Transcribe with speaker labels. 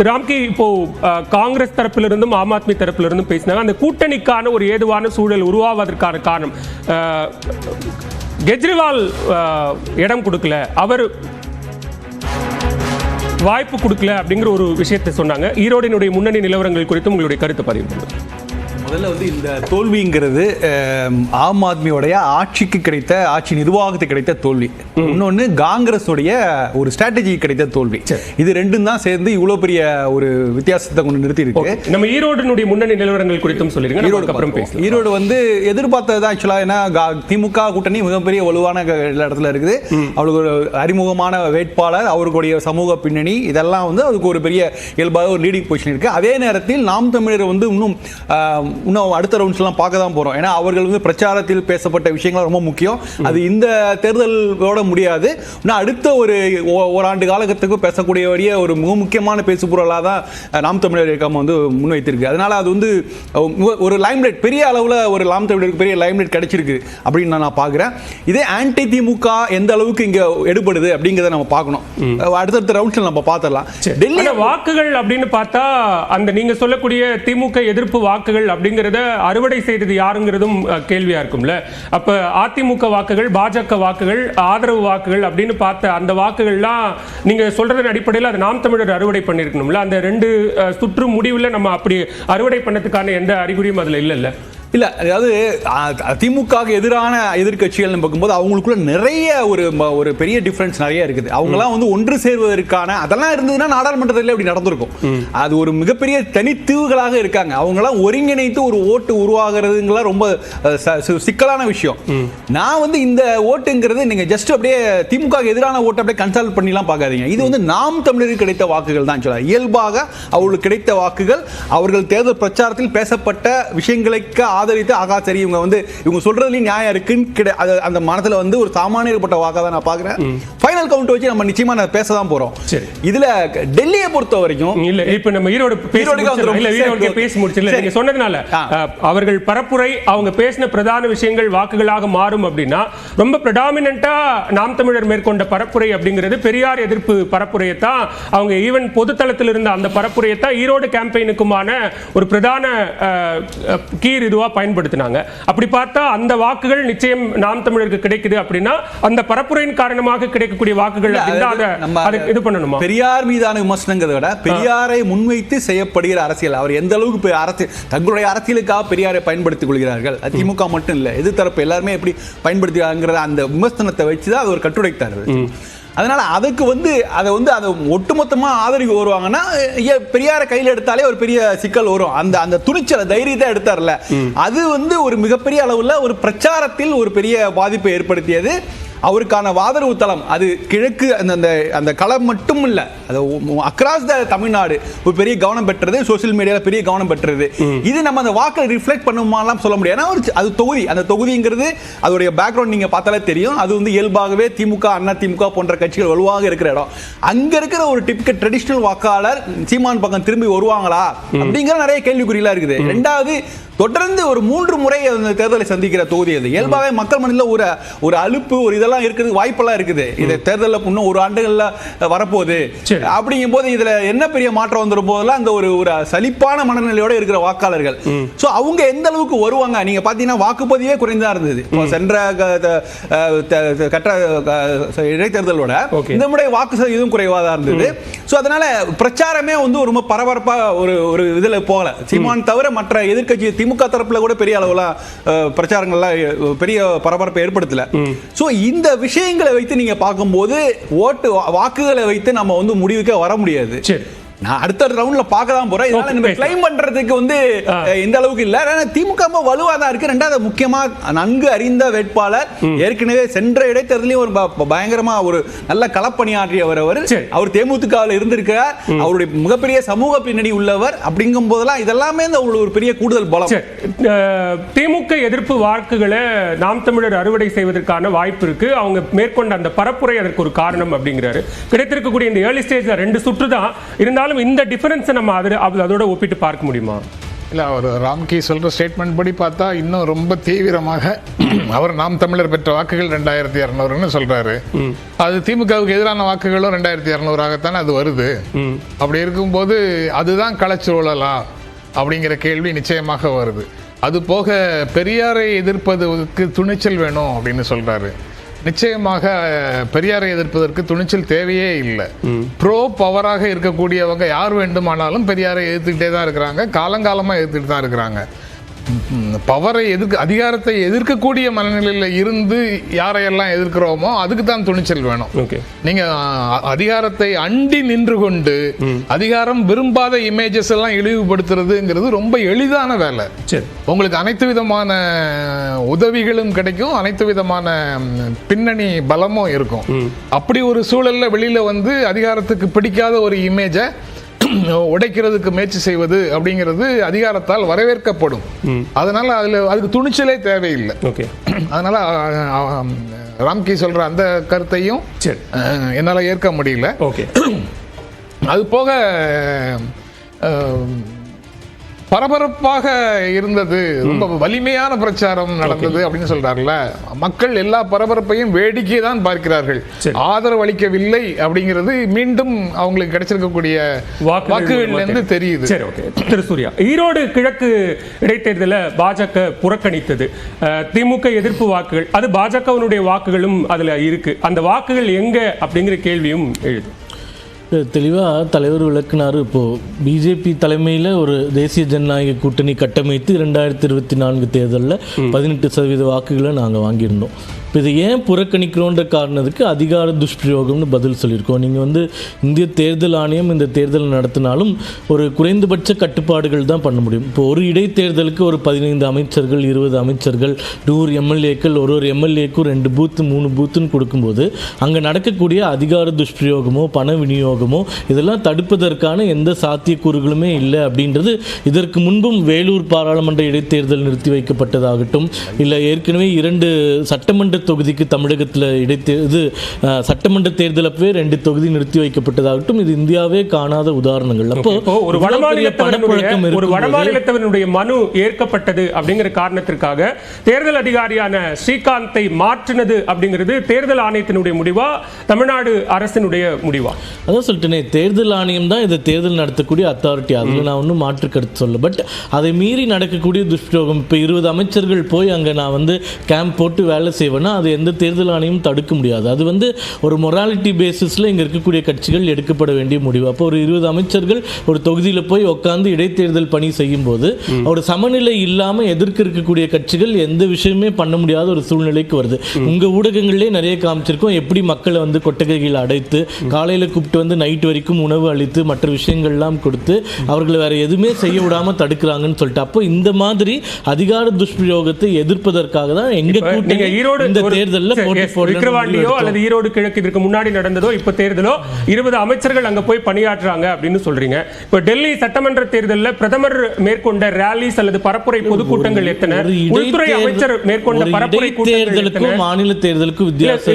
Speaker 1: ராம்கி, இப்போ காங்கிரஸ் தரப்பிலிருந்தும் ஆம் ஆத்மி தரப்பிலிருந்தும் பேசினாங்க. அந்த கூட்டணிக்கான ஒரு ஏதுவான சூழல் உருவாவதற்கான காரணம் கெஜ்ரிவால் இடம் கொடுக்கல, அவர் வாய்ப்பு கொடுக்கல அப்படிங்கிற ஒரு விஷயத்தை சொன்னாங்க. ஈரோடினுடைய முன்னணி நிலவரங்கள் குறித்து உங்களுடைய கருத்து பதிவு பண்ணுங்க.
Speaker 2: முதல்ல வந்து இந்த தோல்விங்கிறது ஆம் ஆத்மியோடைய ஆட்சிக்கு கிடைத்த, ஆட்சி நிர்வாகத்துக்கு கிடைத்த தோல்வி. இன்னொன்று காங்கிரஸுடைய ஒரு ஸ்ட்ராட்டஜி கிடைத்த தோல்வி. இது ரெண்டும் தான் சேர்ந்து இவ்வளோ பெரிய ஒரு வித்தியாசத்தை கொண்டு நிறுத்தி இருக்கு.
Speaker 1: நம்ம ஈரோடினுடைய முன்னணி நிலவரங்கள் குறித்தும் சொல்லிருங்க.
Speaker 2: ஈரோடு வந்து எதிர்பார்த்தது தான் ஆக்சுவலா. ஏன்னா திமுக கூட்டணி மிகப்பெரிய வலுவான இடத்துல இருக்குது. அவருக்கு ஒரு அறிமுகமான வேட்பாளர், அவருடைய சமூக பின்னணி, இதெல்லாம் வந்து அதுக்கு ஒரு பெரிய இயல்பாக ஒரு லீடிங் பொசிஷன் இருக்கு. அதே நேரத்தில் நாம் தமிழர் வந்து இன்னும் அடுத்த ரவுண்ட்ஸ்லாம் பார்க்க தான் போறோம். ஏன்னா அவர்கள் வந்து பிரச்சாரத்தில் பேசப்பட்ட விஷயங்கள் ரொம்ப முக்கியம். அது இந்த தேர்தலோட முடியாது. அடுத்த ஒரு ஓராண்டு காலகட்டத்துக்கு பேசக்கூடிய ஒரு மிக முக்கியமான பேசுபொருளாக தான் நாம் தமிழர் இயக்கம் வந்து முன்வைத்திருக்கு. அதனால அது வந்து ஒரு லைம்லைட், பெரிய அளவில் ஒரு நாம் தமிழருக்கு பெரிய லைம்லைட் கிடைச்சிருக்கு அப்படின்னு நான் பார்க்குறேன். இதே ஆன்டி திமுக எந்த அளவுக்கு இங்கே எடுபடுது அப்படிங்கிறத நம்ம பார்க்கணும். அடுத்தடுத்த ரவுண்ட்ஸில் நம்ம பார்த்துடலாம்.
Speaker 1: டெல்லி வாக்குகள் அப்படின்னு பார்த்தா அந்த நீங்க சொல்லக்கூடிய திமுக எதிர்ப்பு வாக்குகள் அப்படிங்கறத அறுவடை செய்தது யாருங்கிறதும் கேள்வியா இருக்கும்ல. அப்ப அதிமுக வாக்குகள், பாஜக வாக்குகள், ஆதரவு வாக்குகள் அப்படின்னு பார்த்த அந்த வாக்குகள்லாம் நீங்க சொல்றதன் அடிப்படையில் அது நாம் தமிழர் அறுவடை பண்ணிருக்கணும்ல. அந்த 2 சுற்று முடிவில் நம்ம அப்படி அறுவடை பண்ணதுக்கான எந்த அறிகுறியும் அதுல இல்லைல்ல.
Speaker 2: இல்லை, அதாவது திமுக எதிரான எதிர்கட்சிகள்னு பார்க்கும்போது அவங்களுக்குள்ள நிறைய ஒரு பெரிய டிஃபரன்ஸ் நிறைய இருக்குது. அவங்களாம் வந்து ஒன்று சேர்வதற்கான அதெல்லாம் இருந்ததுன்னா நாடாளுமன்றத்தில் இப்படி நடந்திருக்கும். அது ஒரு மிகப்பெரிய தனித்தீவுகளாக இருக்காங்க. அவங்களாம் ஒருங்கிணைத்து ஒரு ஓட்டு உருவாகிறதுங்களாம் ரொம்ப சிக்கலான விஷயம். நான் வந்து இந்த ஓட்டுங்கிறது நீங்க ஜஸ்ட் அப்படியே திமுக எதிரான ஓட்டு அப்படியே கன்சல்ட் பண்ணிலாம் பார்க்காதீங்க. இது வந்து நாம் தமிழருக்கு கிடைத்த வாக்குகள் தான். சொல்ல இயல்பாக அவர்களுக்கு கிடைத்த வாக்குகள், அவர்கள் தேர்தல் பிரச்சாரத்தில் பேசப்பட்ட விஷயங்களுக்கு ஆதரித்து ஆகா சரி இவங்க சொல்றதுலயும் நியாயம் இருக்குன்னு அந்த மனத்துல வந்து ஒரு சாமானியப்பட்ட வாக்கா தான் நான் பாக்குறேன். ஃபைனல் கவுண்ட் வச்சு நம்ம நிச்சயமா பேச தான் போறோம். இதுல டெல்லியை பொறுத்த வரைக்கும்
Speaker 1: இல்ல, இப்ப நம்ம ஈரோடு பேசி முடிச்சல நீங்க சொன்னதுனால அவர்கள் பரப்புரை, அவங்க பேசின பிரதான விஷயங்கள் வாக்குகளாக மாறும் அப்படின்னா ரொம்ப பிரடாமினன்ட்டா நாம் தமிழர் மேற்கொண்ட பரப்புரை அப்படிங்கிறது பெரியார் எதிர்ப்பு பரப்புரையை தான் அவங்க ஈவன் பொதுத்தளத்தில் இருந்த அந்த பரப்புரையை தான் ஈரோடு கேம்பெயினுக்குமான ஒரு பிரதான கீர் இதுவா பயன்படுத்தினாங்க. அப்படி பார்த்தா அந்த வாக்குகள் நிச்சயம் நாம் தமிழருக்கு கிடைக்குது அப்படின்னா அந்த பரப்புரையின் காரணமாக கிடைக்கக்கூடிய வாக்குகள் இது பண்ணணுமா?
Speaker 2: பெரியார் மீதான விமர்சனங்களை விட பெரியாரை முன்வைத்து செய்யப்படுகிற அரசியல், அவர் எந்த அளவுக்கு தங்களுடைய அரசியலுக்காக பெரியாரை பயன்படுத்திக் கொள்கிறார்கள். திமுக மட்டும் இல்ல, எதிர்த்தரப்பு எல்லாருமே எப்படி பயன்படுத்துகிறாங்கிற அந்த விமர்சனத்தை வச்சுதான் அது ஒரு கட்டுரைத்தார்கள். அதனால அதுக்கு வந்து அதை ஒட்டுமொத்தமா ஆதரிவு வருவாங்கன்னா பெரியார கையில் எடுத்தாலே ஒரு பெரிய சிக்கல் வரும். அந்த துணிச்சல் தைரியத்தை எடுத்தார்ல, அது வந்து ஒரு மிகப்பெரிய அளவுல ஒரு பிரச்சாரத்தில் ஒரு பெரிய பாதிப்பை ஏற்படுத்தியது. அவருக்கான ஆதரவு தளம் அது கிழக்கு அந்த களம் மட்டும் இல்ல, அது அக்ராஸ் த தமிழ்நாடு ஒரு பெரிய கவனம் பெற்றது. சோசியல் மீடியால பெரிய கவனம் பெற்றது. இது நம்ம அந்த வாக்கை ரிஃப்ளெக்ட் பண்ணுமாலாம் சொல்ல முடியாது. ஏன்னா அது தொகுதி, அந்த தொகுதிங்கிறது அதோடைய பேக்ரவுண்ட் நீங்க பார்த்தாலே தெரியும். அது வந்து இயல்பாகவே திமுக, அண்ணா திமுக போன்ற கட்சிகள் வலுவாக இருக்கிற இடம். அங்க இருக்கிற ஒரு டிபிக்கல் ட்ரெடிஷனல் வாக்காளர் சீமான் பக்கம் திரும்பி வருவாங்களா அப்படிங்கிற நிறைய கேள்விக்குறியெல்லாம் இருக்குது. ரெண்டாவது, தொடர்ந்து ஒரு 3 முறை தேர்தலை சந்திக்கிற தொகுதி அது. இயல்பாகவே மக்கள் மனதில் ஒரு அலுப்பு, ஒரு இதெல்லாம் இருக்குது, வாய்ப்பெல்லாம் இருக்குது. இது தேர்தலில் இன்னும் ஒரு ஆண்டுகள்ல வரப்போகுது. அப்படிங்கும் போது இதுல என்ன பெரிய மாற்றம் வந்துடும் போதெல்லாம் அந்த ஒரு சலிப்பான மனநிலையோட இருக்கிற வாக்காளர்கள். சோ அவங்க எந்த அளவுக்கு வருவாங்க நீங்க பாத்தீங்கன்னா வாக்குப்பதிவே குறைந்தா இருந்தது. சென்ற இடைத்தேர்தலோட இந்த முறை வாக்கு சதவீதம் குறைவாதான் இருந்தது. சோ அதனால பிரச்சாரமே வந்து ரொம்ப பரபரப்பா ஒரு இதுல போகல. சீமான் தவிர மற்ற எதிர்க்கட்சி திமுக தரப்புல கூட பெரிய அளவுல பிரச்சாரங்கள்லாம் பெரிய பரபரப்பை ஏற்படுத்தல. சோ இந்த விஷயங்களை வைத்து நீங்க பார்க்கும்போது வாக்குகளை வைத்து நம்ம வந்து முடிவுக்கு வர முடியாது. நான் அடுத்த ரவுண்ட்ல பார்க்க தான் போறேன். இதனால நம்ம கிளைம் பண்றதுக்கு வந்து இந்த அளவுக்கு இல்ல. ஆனா திமுக வலுவா தான் இருக்கு. ரெண்டாவது, முக்கியமா நன்கு அறிந்த வேட்பாளர், ஏற்கனவே சென்ற இடைத்தேர்தலையும் ஒரு பயங்கரமா ஒரு நல்ல களப்பணியாற்றியவர். அவர் தேமுதிகவில் இருந்திருக்கிறார். அவருடைய மிகப்பெரிய சமூக பின்னணி உள்ளவர். அப்படிங்கும் போதெல்லாம் இதெல்லாமே ஒரு பெரிய கூடுதல் பலம்.
Speaker 1: திமுக எதிர்ப்பு வாக்குகளை நாம் தமிழர் அறுவடை செய்வதற்கான வாய்ப்பு இருக்கு. அவங்க மேற்கொண்ட அந்த பரப்புரை அதற்கு ஒரு காரணம் அப்படிங்கிறாரு. கிடைத்திருக்கக்கூடிய இந்த ஏர்லி ஸ்டேஜ்ல 2 சுற்று தான் இருந்தாலும் இந்த டிஃபரன்ஸ் நம்ம அதோட ஒப்பிட்டு பார்க்க முடியுமா?
Speaker 3: இல்லை, அவர் ராம்கி சொல்கிற ஸ்டேட்மெண்ட் படி பார்த்தா இன்னும் ரொம்ப தீவிரமாக அவர் நாம் தமிழர் பெற்ற வாக்குகள் 2200ன்னு சொல்கிறாரு. அது திமுகவுக்கு எதிரான வாக்குகளும் 2200ஆகத்தானே அது வருது. அப்படி இருக்கும்போது அதுதான் களச்சூழலா அப்படிங்கிற கேள்வி நிச்சயமாக வருது. அது போக பெரியாரை எதிர்ப்பதற்கு துணிச்சல் வேணும் அப்படின்னு சொல்கிறாரு. நிச்சயமாக பெரியாரை எதிர்ப்பதற்கு துணிச்சல் தேவையே இல்லை. ப்ரோ பவராக இருக்கக்கூடியவங்க யார் வேண்டுமானாலும் பெரியாரை எதிர்த்துக்கிட்டே தான் இருக்கிறாங்க, காலங்காலமாக எதிர்த்துட்டு தான் இருக்கிறாங்க. பவரை அதிகாரத்தை எதிர்க்கக்கூடிய மனநிலையில் இருந்து யாரையெல்லாம் எதிர்க்கிறோமோ அதுக்கு தான் துணிச்சல் வேணும். நீங்க அதிகாரத்தை அண்டி நின்று கொண்டு அதிகாரம் விரும்பாத இமேஜஸ் எல்லாம் இழிவுபடுத்துறதுங்கிறது ரொம்ப எளிதான வேலை. உங்களுக்கு அனைத்து விதமான உதவிகளும் கிடைக்கும், அனைத்து விதமான பின்னணி பலமும் இருக்கும். அப்படி ஒரு சூழல்ல வெளியில வந்து அதிகாரத்துக்கு பிடிக்காத ஒரு இமேஜை உடைக்கிறதுக்கு முயற்சி செய்வது அப்படிங்கிறது அதிகாரத்தால் வரவேற்கப்படும். அதனால அதுக்கு துணிச்சலே தேவையில்லை. அதனால ராம்கி சொல்ற அந்த கருத்தையும் என்னால ஏற்க முடியல. அது போக பரபரப்பாக இருந்தது, ரொம்ப வலிமையான பிரச்சாரம் நடந்தது அப்படின்னு சொல்றாருல. மக்கள் எல்லா பரபரப்பையும் வேடிக்கை தான் பார்க்கிறார்கள், ஆதரவு அளிக்கவில்லை அப்படிங்கிறது மீண்டும் அவங்களுக்கு கிடைச்சிருக்கக்கூடிய வாக்குகள்ல இருந்து தெரியுது.
Speaker 1: திரு சூர்யா, ஈரோடு கிழக்கு இடைத்தேர்தல பாஜக புறக்கணித்தது, திமுக எதிர்ப்பு வாக்குகள், அது பாஜகவினுடைய வாக்குகளும் அதுல இருக்கு. அந்த வாக்குகள் எங்க அப்படிங்கிற கேள்வியும் எழுது.
Speaker 4: தெளிவாக தலைவர் விளக்குனார். இப்போது பிஜேபி தலைமையில் ஒரு தேசிய ஜனநாயக கூட்டணி கட்டமைத்து 2024 தேர்தலில் 18% வாக்குகளை நாங்கள் வாங்கியிருந்தோம். இப்போ இதை ஏன் புறக்கணிக்கிறோன்ற காரணத்துக்கு அதிகார துஷ்பிரயோகம்னு பதில் சொல்லியிருக்கோம். நீங்கள் வந்து இந்திய தேர்தல் ஆணையம் இந்த தேர்தல் நடத்தினாலும் ஒரு குறைந்தபட்ச கட்டுப்பாடுகள் தான் பண்ண முடியும். இப்போ ஒரு இடைத்தேர்தலுக்கு ஒரு 15 அமைச்சர்கள், 20 அமைச்சர்கள், 100 எம்எல்ஏக்கள், ஒரு எம்எல்ஏக்கும் 2 பூத்து 3 பூத்துன்னு கொடுக்கும்போது அங்கே நடக்கக்கூடிய அதிகார துஷ்பிரயோகமோ பண விநியோகமோ இதெல்லாம் தடுப்பதற்கான எந்த சாத்தியக்கூறுகளுமே இல்லை அப்படின்றது இதற்கு முன்பும் வேலூர் பாராளுமன்ற இடைத்தேர்தல் நிறுத்தி வைக்கப்பட்டதாகட்டும், இல்லை ஏற்கனவே 2 சட்டமன்ற தொகுதிக்கு தமிழகத்தில் சட்டமன்ற தேர்தல் அப்பவே 2 தொகுதி நிறுத்தி வைக்கப்பட்டதாகட்டும், இது இந்தியாவே காணாத உதாரணங்கள். அப்போ
Speaker 1: ஒரு வடமாநிலத்தவனுடைய மனு ஏற்கப்பட்டது அப்படிங்கிற காரணத்திற்காக தேர்தல் அதிகாரியான ஸ்ரீகாந்தை மாற்றினது அப்படிங்கிறது தேர்தல் ஆணையத்தினுடைய முடிவா, தமிழ்நாடு அரசினுடைய முடிவா?
Speaker 4: அதான் சொல்லிட்டேனே, தேர்தல் ஆணையம் தான் இதை தேர்தல் நடத்தக்கூடிய அத்தாரிட்டி. அதில் நான் ஒன்றும் மாற்று கருத்து சொல்ல. பட் அதை மீறி நடக்கக்கூடிய துஷ்பிரயோகம், இப்போ 20 அமைச்சர்கள் போய் அங்கே நான் வந்து கேம்ப் போட்டு வேலை செய்வேன்னா அது எந்த தேர்தல் ஆணையமும் தடுக்க முடியாது. அது வந்து ஒரு மொராலிட்டி பேசிஸில் இங்கே இருக்கக்கூடிய கட்சிகள் எடுக்கப்பட வேண்டிய முடிவு. அப்போ ஒரு 20 அமைச்சர்கள் ஒரு தொகுதியில் போய் உட்காந்து இடைத்தேர்தல் பணி செய்யும் போது ஒரு சமநிலை இல்லாமல் எதிர்க்க இருக்கக்கூடிய கட்சிகள் எந்த விஷயமே பண்ண முடியாத ஒரு சூழ்நிலைக்கு வருது. உங்கள் ஊடகங்களிலே நிறைய காமிச்சிருக்கோம் எப்படி மக்களை வந்து கொட்டகைகள் அடைத்து காலையில் கூப்பிட்டு வந்து நைட் வரைக்கும் உணவு அளித்து மற்ற விஷயங்கள்லாம் கொடுத்து அவர்களை வேற எதுவுமே செய்ய விடாமல் தடுக்கிறாங்கன்னு சொல்லிட்டு. அப்போ இந்த மாதிரி அதிகார துஷ்பிரயோகத்தை எதிர்ப்பதற்காக தான் எங்க கூட்டணி இந்த தேர்தலில்
Speaker 1: விக்கிரவாண்டியோ அல்லது ஈரோடு கிழக்கு இதற்கு முன்னாடி நடந்ததோ இப்ப தேர்தலோ 20 அமைச்சர்கள் அங்க போய் பணியாற்றுறாங்க அப்படின்னு சொல்றீங்க. இப்ப டெல்லி சட்டமன்ற தேர்தலில் பிரதமர் மேற்கொண்ட ரேலிஸ் அல்லது பரப்புரை பொதுக்கூட்டங்கள் எத்தனை? உள்துறை அமைச்சர் மேற்கொண்ட பரப்புரை கூட்டங்கள்
Speaker 4: மாநில தேர்தலுக்கும் வித்தியாசம்